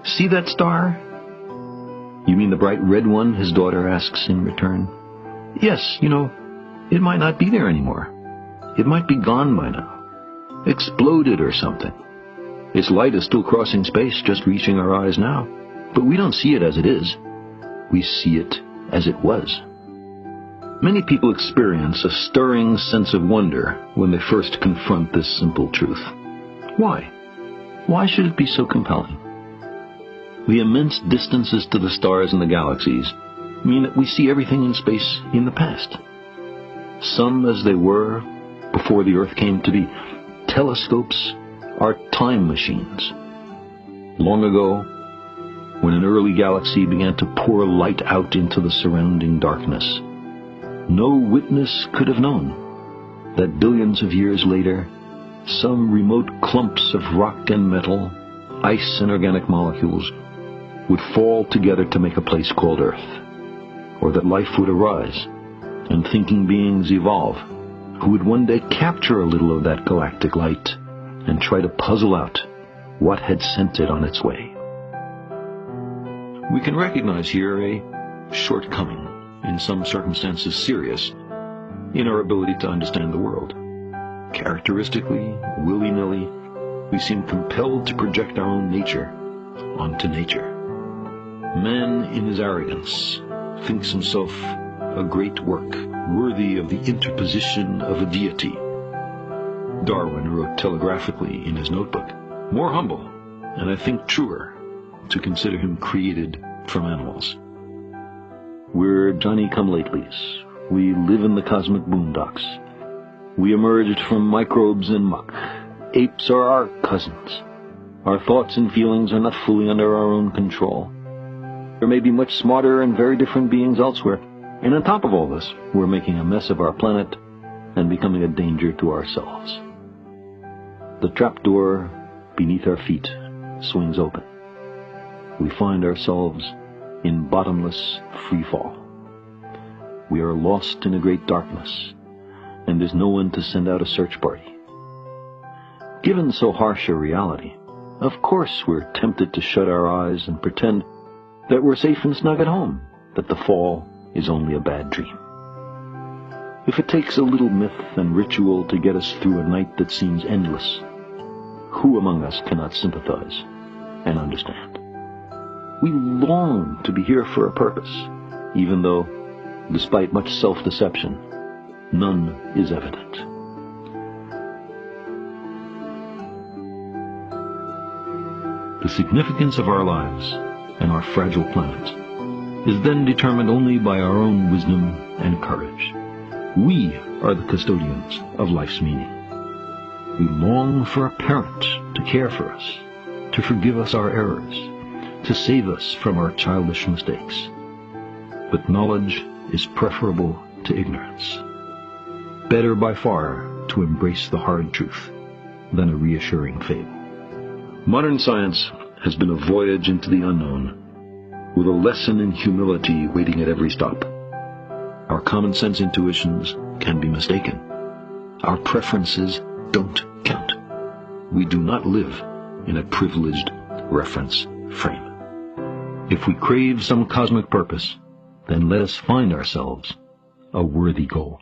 See that star? You mean the bright red one? His daughter asks in return. Yes, it might not be there anymore. It might be gone by now. Exploded or something. Its light is still crossing space, just reaching our eyes now. But we don't see it as it is. We see it as it was. Many people experience a stirring sense of wonder when they first confront this simple truth. Why? Why should it be so compelling? The immense distances to the stars and the galaxies mean that we see everything in space in the past. Some as they were before the Earth came to be. Telescopes are time machines. Long ago, when an early galaxy began to pour light out into the surrounding darkness, no witness could have known that billions of years later, some remote clumps of rock and metal, ice and organic molecules would fall together to make a place called Earth, or that life would arise and thinking beings evolve who would one day capture a little of that galactic light and try to puzzle out what had sent it on its way. We can recognize here a shortcoming, in some circumstances serious, in our ability to understand the world. Characteristically, willy-nilly, we seem compelled to project our own nature onto nature. Man, in his arrogance, thinks himself a great work, worthy of the interposition of a deity. Darwin wrote telegraphically in his notebook, more humble, and I think truer, to consider him created from animals. We're Johnny-come-latelys. We live in the cosmic boondocks. We emerged from microbes and muck. Apes are our cousins. Our thoughts and feelings are not fully under our own control. There may be much smarter and very different beings elsewhere, and on top of all this, we're making a mess of our planet and becoming a danger to ourselves. The trapdoor beneath our feet swings open. We find ourselves in bottomless free fall. We are lost in a great darkness, and there's no one to send out a search party. Given so harsh a reality, of course we're tempted to shut our eyes and pretend that we're safe and snug at home, that the fall is only a bad dream. If it takes a little myth and ritual to get us through a night that seems endless, who among us cannot sympathize and understand? We long to be here for a purpose, even though, despite much self-deception, none is evident. The significance of our lives and our fragile planet is then determined only by our own wisdom and courage. We are the custodians of life's meaning. We long for a parent to care for us, to forgive us our errors, to save us from our childish mistakes. But knowledge is preferable to ignorance. Better by far to embrace the hard truth than a reassuring fable. Modern science has been a voyage into the unknown, with a lesson in humility waiting at every stop. Our common sense intuitions can be mistaken. Our preferences don't count. We do not live in a privileged reference frame. If we crave some cosmic purpose, then let us find ourselves a worthy goal.